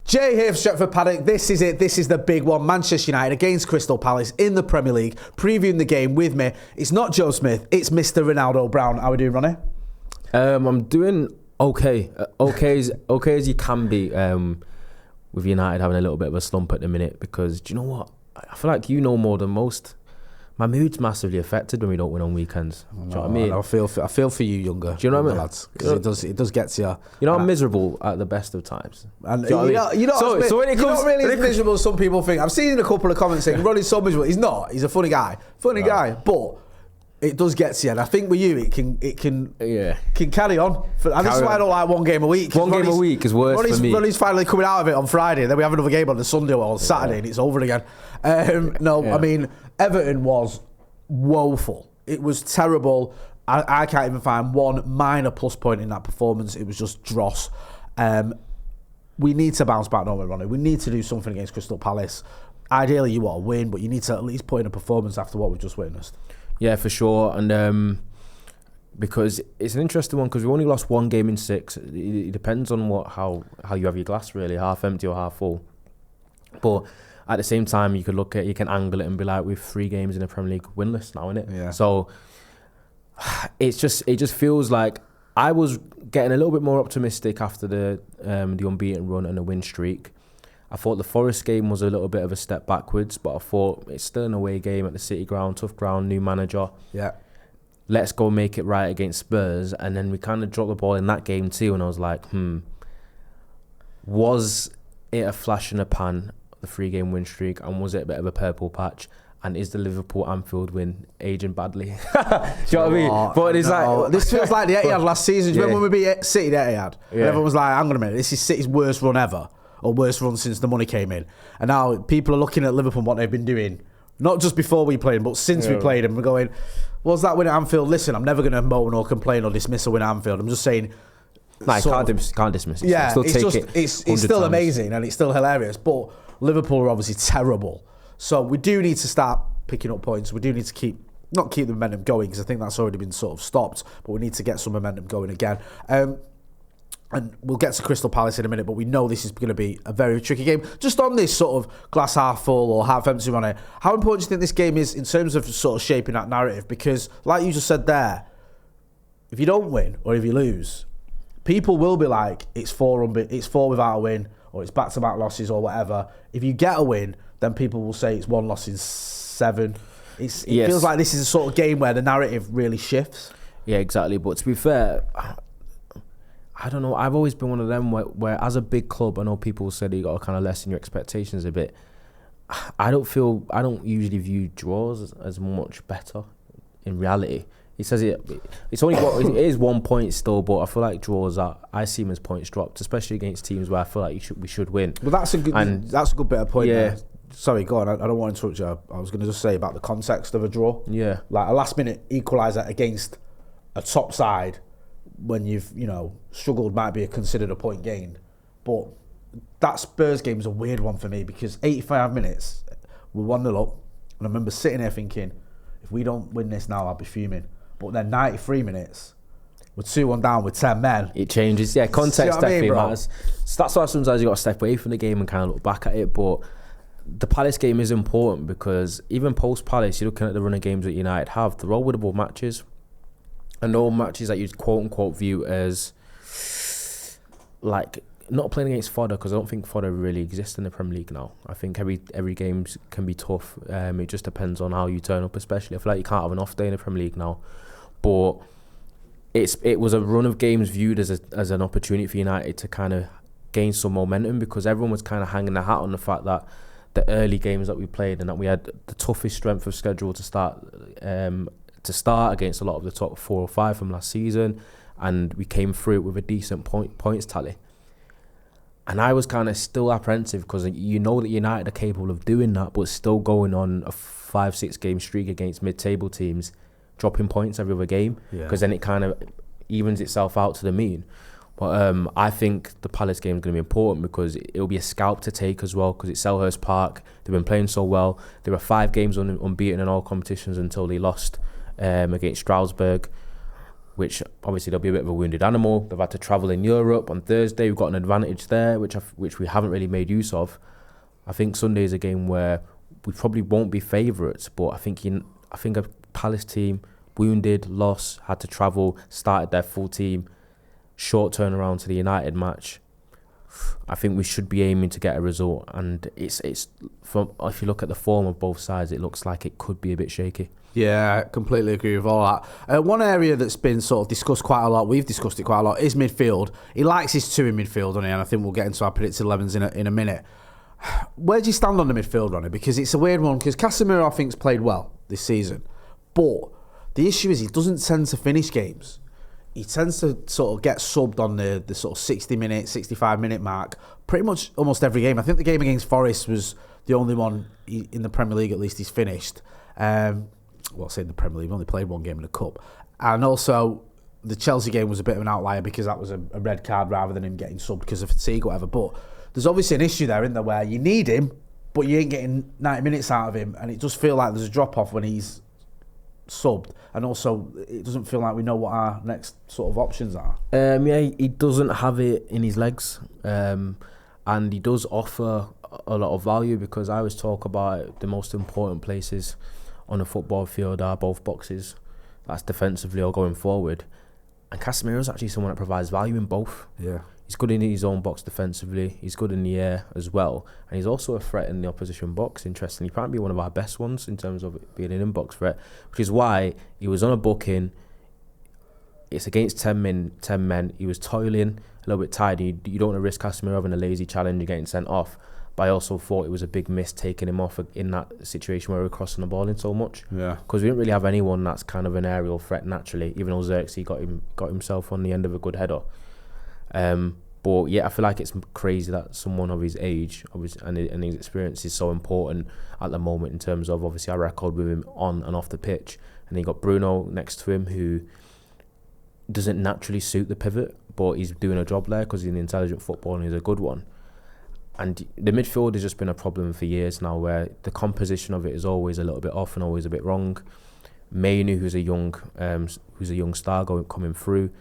Jay here for Stretford, Paddock. This is it. This is the big one. Manchester United against Crystal Palace in the Premier League. Previewing the game with me. It's not Joe Smith. It's Mr. Ronaldo Brown. How are we doing, Ronnie? I'm doing okay. Okay as you can be. With United having a little bit of a slump at the minute, because do you know what? I feel like you know more than most. My mood's massively affected when we don't win on weekends. Do you know what I mean? I feel for you, younger. Do you know what I mean, lads? Because it does get to you. You know, I'm miserable at the best of times. And do you know what I mean? So when it comes, you're not really as miserable as some people think. I've seen a couple of comments saying Ronnie's so miserable. He's not. He's a funny guy, but it does get to you. And I think with you, it can carry on. And this is why I don't like one game a week. One game a week is worse for me. Ronnie's finally coming out of it on Friday. Then we have another game on the Sunday or on Saturday, and it's over again. I mean, Everton was woeful. It was terrible. I can't even find one minor plus point in that performance. It was just dross. We need to bounce back, don't we, Ronnie? We need to do something against Crystal Palace. Ideally, you want to win, but you need to at least put in a performance after what we've just witnessed. Yeah, for sure. And because it's an interesting one, because we only lost one game in 6. It depends on how you have your glass, really, half empty or half full. But at the same time, you can angle it and be like, we've 3 games in the Premier League winless now, innit? Yeah. So it just feels like I was getting a little bit more optimistic after the unbeaten run and the win streak. I thought the Forest game was a little bit of a step backwards, but I thought it's still an away game at the City ground, tough ground, new manager. Yeah. Let's go make it right against Spurs. And then we kind of dropped the ball in that game too, and I was like, was it a flash in the pan, the 3-game win streak, and was it a bit of a purple patch? And is the Liverpool Anfield win aging badly? Do you know what I mean? But it's like, this feels like the Etihad last season. Do you remember when we beat City at Etihad? And everyone was like, hang on a minute, this is City's worst run ever, or worst run since the money came in. And now people are looking at Liverpool and what they've been doing, not just before we played them, but since we played them. We're going, what's that win at Anfield? Listen, I'm never going to moan or complain or dismiss a win at Anfield. I'm just saying, can't dismiss it. Yeah, it's still amazing and it's still hilarious. But Liverpool are obviously terrible. So we do need to start picking up points. We do need to not keep the momentum going, because I think that's already been sort of stopped, but we need to get some momentum going again. And we'll get to Crystal Palace in a minute, but we know this is going to be a very tricky game. Just on this sort of glass half full or half empty on it, how important do you think this game is in terms of sort of shaping that narrative? Because like you just said there, if you don't win or if you lose, people will be like, it's 4 without a win, or it's back-to-back losses or whatever. If you get a win, then people will say it's 1 loss in 7. It feels like this is a sort of game where the narrative really shifts. Yeah, exactly. But to be fair, I don't know. I've always been one of them where as a big club, I know people said you got to kind of lessen your expectations a bit. I don't usually view draws as much better in reality. He says it's only it is 1 point still, but I feel like draws I see them as points dropped, especially against teams where I feel like we should win. Well, that's a good bit of point. Yeah. There. Sorry, go on. I don't want to interrupt you. I was going to just say about the context of a draw. Yeah. Like a last minute equaliser against a top side when you've, struggled might be considered a point gained. But that Spurs game is a weird one for me, because 85 minutes, we're 1-0 up. And I remember sitting there thinking, if we don't win this now, I'll be fuming. But then 93 minutes, we're 2-1 down with 10 men. It changes. Yeah, context definitely matters. So that's why sometimes you got to step away from the game and kind of look back at it. But the Palace game is important, because even post-Palace, you're looking at the run of games that United have. They're all winnable matches. And all matches that you quote-unquote view as, like, not playing against fodder, because I don't think fodder really exists in the Premier League now. I think every game can be tough. It just depends on how you turn up, especially. I feel like you can't have an off day in the Premier League now. But it was a run of games viewed as an opportunity for United to kind of gain some momentum, because everyone was kind of hanging their hat on the fact that the early games that we played and that we had the toughest strength of schedule to start against a lot of the top 4 or 5 from last season, and we came through it with a decent points tally. And I was kind of still apprehensive, because you know that United are capable of doing that, but still going on a 5-6 game streak against mid-table teams, dropping points every other game, because then it kind of evens itself out to the mean. But I think the Palace game is going to be important, because it'll be a scalp to take as well, because it's Selhurst Park. They've been playing so well. They were 5 games unbeaten in all competitions until they lost against Strasbourg. which obviously they'll be a bit of a wounded animal. They've had to travel in Europe on Thursday. We've got an advantage there, which we haven't really made use of. I think Sunday is a game where we probably won't be favourites, but I think a Palace team, wounded, lost, had to travel, started their full team, short turnaround to the United match. I think we should be aiming to get a result, and it's from, if you look at the form of both sides, it looks like it could be a bit shaky. Yeah, I completely agree with all that. One area that's been sort of discussed quite a lot, we've discussed it quite a lot, is midfield. He likes his two in midfield, doesn't he? And I think we'll get into our predicted 11s in a minute. Where do you stand on the midfield, Ronnie? Because it's a weird one, because Casemiro, I think, has played well this season. But the issue is he doesn't tend to finish games. He tends to sort of get subbed on the sort of 60-minute, 65-minute mark pretty much almost every game. I think the game against Forest was the only one in the Premier League, at least, he's finished. Well, say in the Premier League, we only played one game in the Cup. And also, the Chelsea game was a bit of an outlier because that was a red card rather than him getting subbed because of fatigue or whatever. But there's obviously an issue there, isn't there, where you need him, but you ain't getting 90 minutes out of him. And it does feel like there's a drop-off when he's subbed, and also it doesn't feel like we know what our next sort of options are. Yeah, he doesn't have it in his legs, and he does offer a lot of value, because I always talk about the most important places on a football field are both boxes. That's defensively or going forward, and Casemiro is actually someone that provides value in both. Yeah, he's good in his own box defensively, he's good in the air as well, and he's also a threat in the opposition box. Interestingly, he might be one of our best ones in terms of being an in-box threat, which is why he was on a booking. It's against 10 men. He was toiling, a little bit tired. You don't want to risk Casemiro having a lazy challenge and getting sent off. But I also thought it was a big miss taking him off in that situation where we were crossing the ball in so much. Yeah. Because we didn't really have anyone that's kind of an aerial threat naturally, even though Xerxes got himself on the end of a good header. But yeah, I feel like it's crazy that someone of his age and his experience is so important at the moment in terms of obviously our record with him on and off the pitch. And then you got Bruno next to him, who doesn't naturally suit the pivot, but he's doing a job there because he's an intelligent footballer and he's a good one. And the midfield has just been a problem for years now, where the composition of it is always a little bit off and always a bit wrong. Mainu, who's a young star coming through,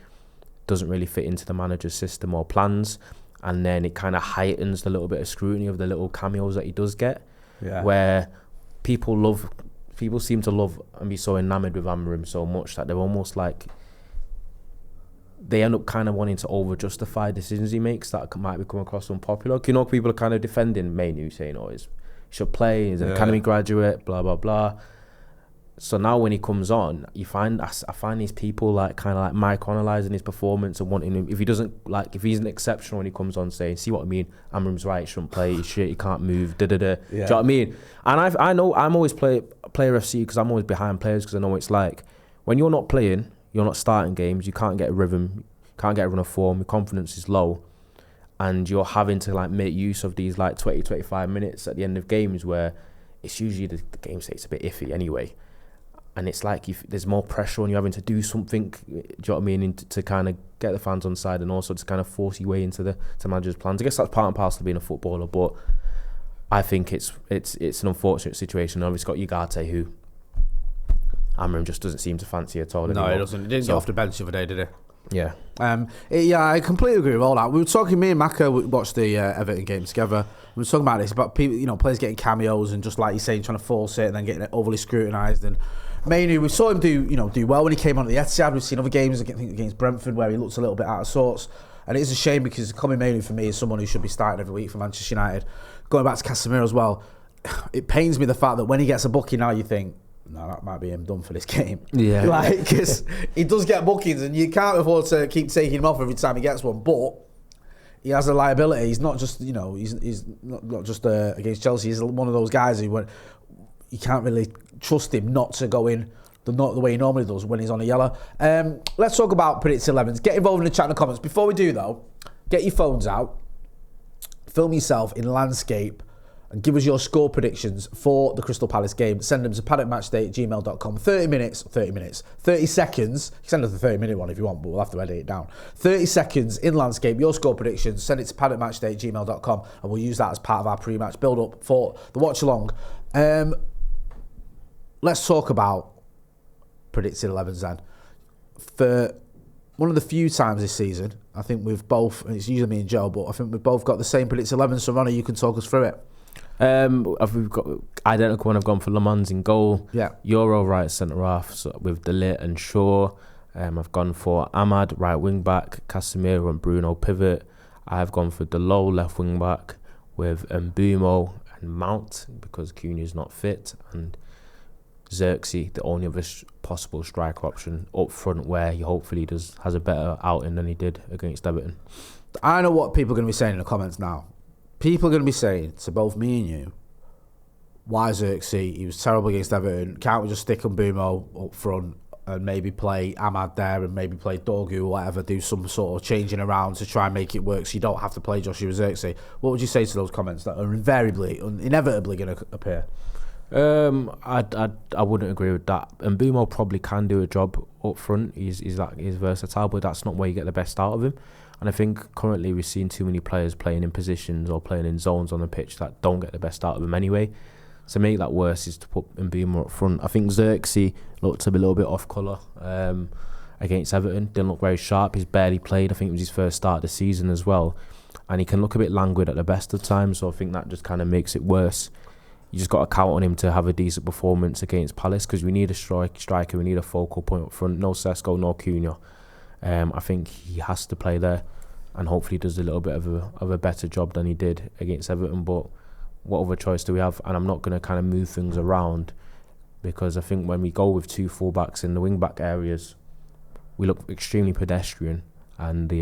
doesn't really fit into the manager's system or plans, and then it kind of heightens the little bit of scrutiny of the little cameos that he does get, where people seem to love and be so enamoured with Amorim so much that they're almost like they end up kind of wanting to over-justify decisions he makes that might come across unpopular. You know, people are kind of defending Mainu, saying, he should play, he's an academy graduate, blah, blah, blah. So now when he comes on, I find these people like kind of like micro-analysing his performance and wanting him, if he's an exceptional when he comes on, saying, see what I mean, Amorim's right, he shouldn't play, he's shit, he can't move, da-da-da. Do you know what I mean? And I know I'm always player FC because I'm always behind players, because I know it's like, when you're not playing, you're not starting games, you can't get a rhythm, can't get a run of form, your confidence is low, and you're having to like make use of these like 20-25 minutes at the end of games where it's usually the game state's a bit iffy anyway, and it's like there's more pressure on you having to do something, do you know what I mean, to kind of get the fans on side and also to kind of force your way into the manager's plans. I guess that's part and parcel of being a footballer, but I think it's an unfortunate situation. Obviously got Ugarte, who Amorim just doesn't seem to fancy at all anymore. No, he doesn't. He didn't get off the bench the other day, did he? Yeah. I completely agree with all that. We were talking, me and Maka, we watched the Everton game together. We were talking about this, about people, players getting cameos and just like you saying, trying to force it and then getting overly scrutinised. And Mainu, we saw him do well when he came on at the Etihad. We've seen other games, I think against Brentford, where he looks a little bit out of sorts. And it is a shame because Colin Mainu for me is someone who should be starting every week for Manchester United. Going back to Casemiro as well, it pains me the fact that when he gets a booking now, you think, no, that might be him done for this game. Yeah. Because he does get bookings and you can't afford to keep taking him off every time he gets one. But he has a liability. He's not just, he's not just against Chelsea. He's one of those guys who you can't really trust him not to go in not the way he normally does when he's on a yellow. Let's talk about predicted 11s. Get involved in the chat in the comments. Before we do though, get your phones out, film yourself in landscape, and give us your score predictions for the Crystal Palace game. Send them to paddockmatchday@gmail.com. 30 seconds. You can send us the 30-minute one if you want, but we'll have to edit it down. 30 seconds in landscape, your score predictions. Send it to paddockmatchday@gmail.com, and we'll use that as part of our pre-match build-up for the watch-along. Let's talk about predicted 11s then. For one of the few times this season, I think we've both, and it's usually me and Joe, but I think we've both got the same predicted 11. So Ronnie, you can talk us through it. We've got identical one. I've gone for Le Mans in goal. Yeah. Euro right centre half, so with De Ligt and Shaw. I've gone for Ahmad right wing back, Casemiro and Bruno pivot. I've gone for Delo left wing back with Mbumo and Mount because Cunha's not fit, and Xerxes, the only other possible striker option up front, where he hopefully has a better outing than he did against Everton. I know what people are going to be saying in the comments now. People are going to be saying to both me and you, why Xerxes? He was terrible against Everton. Can't we just stick Mbumo up front and maybe play Ahmad there and maybe play Dorgu or whatever, do some sort of changing around to try and make it work so you don't have to play Joshua Xerxes? What would you say to those comments that are inevitably going to appear? I wouldn't agree with that. And Mbumo probably can do a job up front. He's versatile, but that's not where you get the best out of him. And I think currently we've seen too many players playing in positions or playing in zones on the pitch that don't get the best out of him anyway. So to make that worse is to put Mbumo up front. I think Xerxes looked to be a little bit off colour against Everton. Didn't look very sharp. He's barely played. I think it was his first start of the season as well. And he can look a bit languid at the best of times, so I think that just kind of makes it worse. You just got to count on him to have a decent performance against Palace, because we need a striker, we need a focal point up front. No Sesko, no Cunha. I think he has to play there, and hopefully does a little bit of a better job than he did against Everton. But what other choice do we have? And I'm not going to kind of move things around, because I think when we go with two full-backs in the wing-back areas, we look extremely pedestrian, and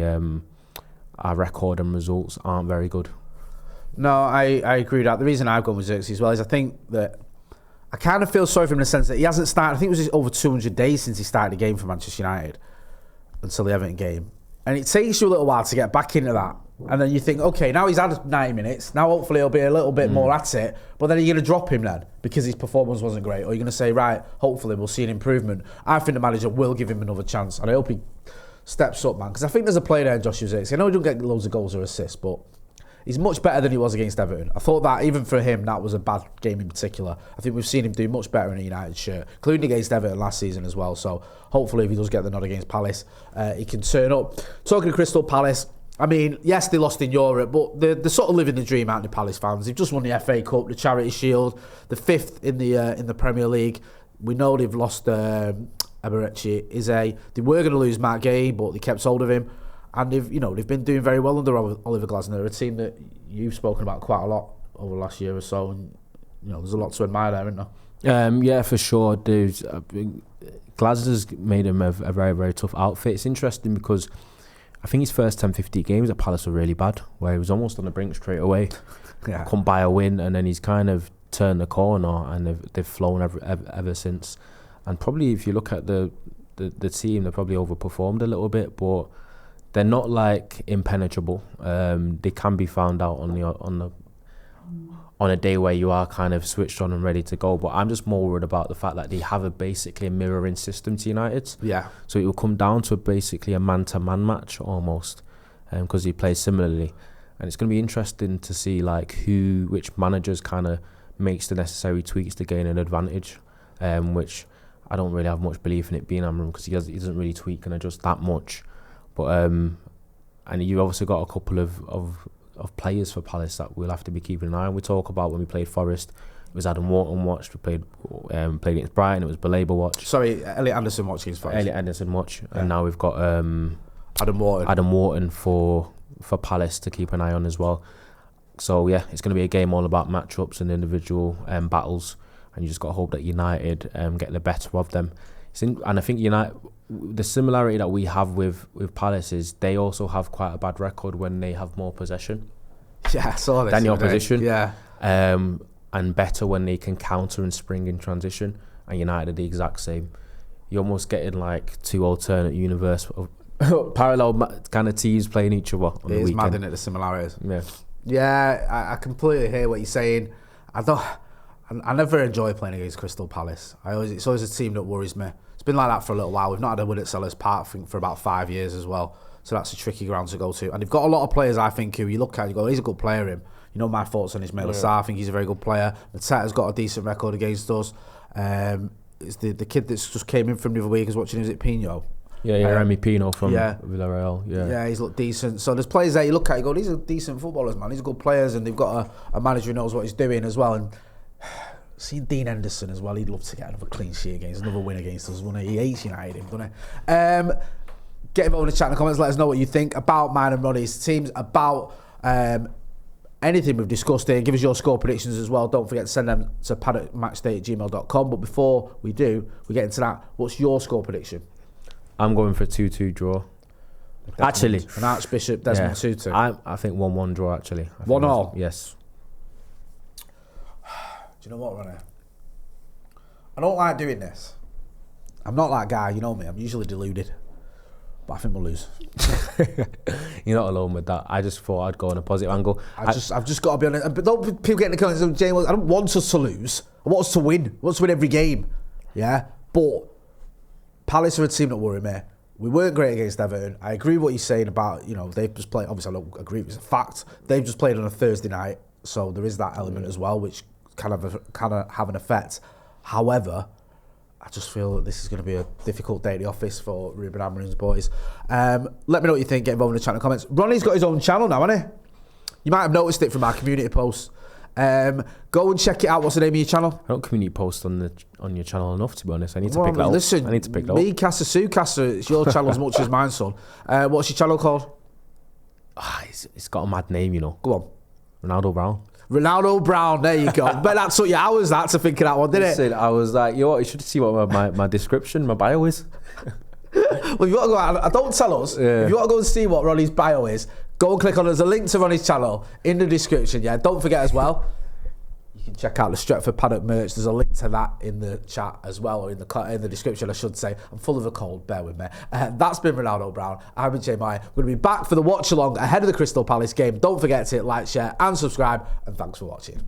our record and results aren't very good. No, I agree with that. The reason I've gone with Xerxes as well is I think that I kind of feel sorry for him in the sense that he hasn't started. I think it was over 200 days since he started a game for Manchester United until the Everton game. And it takes you a little while to get back into that. And then you think, okay, now he's had 90 minutes. Now hopefully he'll be a little bit more at it. But then are you going to drop him then because his performance wasn't great? Or are you going to say, right, hopefully we'll see an improvement? I think the manager will give him another chance. And I hope he steps up, man. Because I think there's a player there in Joshua Xerxes. I know he don't get loads of goals or assists, but he's much better than he was against Everton. I thought that, even for him, that was a bad game in particular. I think we've seen him do much better in a United shirt, including against Everton last season as well. So hopefully if he does get the nod against Palace, he can turn up. Talking to Crystal Palace, I mean, yes, they lost in Europe, but they're sort of living the dream out, the Palace fans. They've just won the FA Cup, the Charity Shield, the 5th in the Premier League. We know they've lost Eberechi Eze. They were going to lose Matt Gay, but they kept hold of him. And they've been doing very well under Oliver Glasner, a team that you've spoken about quite a lot over the last year or so. And there's a lot to admire there, isn't there? Yeah, for sure, dude. Glasner's made him a very, very tough outfit. It's interesting because I think his first 10-15 games at Palace were really bad, where he was almost on the brink straight away. Yeah. Couldn't buy a win, and then he's kind of turned the corner, and they've flown ever since. And probably if you look at the team, they probably overperformed a little bit, but they're not like impenetrable. They can be found out on a day where you are kind of switched on and ready to go. But I'm just more worried about the fact that they have basically a mirroring system to United's. Yeah. So it will come down to basically a man-to-man match almost, because he plays similarly, and it's going to be interesting to see which managers kind of makes the necessary tweaks to gain an advantage, which I don't really have much belief in it being Amram, because he doesn't really tweak and adjust that much. But and you've also got a couple of players for Palace that we'll have to be keeping an eye on. We talk about when we played Forest, it was Adam Wharton watch. We played against Brighton, it was Baleba watch. Sorry, Elliot Anderson watch against Forest. Elliot Anderson watch, yeah. And now we've got Adam Wharton for Palace to keep an eye on as well. So yeah, it's going to be a game all about matchups and individual battles, and you just got to hope that United get the better of them. And I think United, the similarity that we have with Palace is they also have quite a bad record when they have more possession. Yeah, I saw this. Than the opposition. Yeah. And better when they can counter and spring in transition. And United are the exact same. You're almost getting like two alternate universe of parallel kind of teams playing each other on the weekend. It is mad, isn't it, the similarities? Yeah. Yeah, I completely hear what you're saying. I never enjoy playing against Crystal Palace. It's always a team that worries me. It's been like that for a little while. We've not had a win at Sellers Park for about 5 years as well. So that's a tricky ground to go to. And they've got a lot of players, I think, who you look at and you go, he's a good player, him. You know my thoughts on Ismail Assar. I think he's a very good player. Mateta's got a decent record against us. It's the kid that's just came in from the other week. I was watching him, is it Pino? Remy Pino from Villarreal. Yeah, he's looked decent. So there's players there you look at, you go, these are decent footballers, man. These are good players, and they've got a manager who knows what he's doing as well. And seeing Dean Henderson as well, he'd love to get another clean sheet against, another win against us. He hates United, doesn't he? Get involved in the chat in the comments. Let us know what you think about mine and Ronnie's teams, about anything we've discussed here. Give us your score predictions as well. Don't forget to send them to paddockmatchday@gmail.com. But before we do, we get into that. What's your score prediction? I'm going for a 2-2 draw. Actually, an Archbishop Desmond 2-2. I think 1-1 draw. Actually, 1-1. Yes. Do you know what, Ronnie? I don't like doing this. I'm not that guy. You know me. I'm usually deluded. But I think we'll lose. You're not alone with that. I just thought I'd go on a positive angle. I've just got to be honest. But don't people get in the comments and Jay, I don't want us to lose. I want us to win. I want us to win every game. Yeah? But Palace are a team that worry me. We weren't great against Everton. I agree with what you're saying about, they've just played. Obviously, I don't agree. It's a fact. They've just played on a Thursday night. So there is that element as well, which kind of have an effect. However, I just feel that this is going to be a difficult day at the office for Ruben Amorim's boys. Let me know what you think. Get involved in the chat in the comments. Ronnie's got his own channel now, hasn't he? You might have noticed it from our community posts. Go and check it out. What's the name of your channel? I don't community post on your channel enough, to be honest. I need to pick that up. Listen, I need to pick that up. Me, Casa, Sue, Casa, it's your channel as much as mine, son. What's your channel called? It's got a mad name, Go on. Ronaldo Brown. Ronaldo Brown, there you go. But that took you hours to think of that one, didn't it? I was like, you should see what my description, my bio is. Well, if you want to go out, don't tell us. Yeah. If you want to go and see what Ronnie's bio is, go and click on. There's a link to Ronnie's channel in the description. Yeah, don't forget as well. You can check out the Stretford Paddock merch. There's a link to that in the chat as well, or in the description, I should say. I'm full of a cold. Bear with me. That's been Ronaldo Brown. I've been Jay. We're going to be back for the watch along ahead of the Crystal Palace game. Don't forget to hit like, share, and subscribe. And thanks for watching.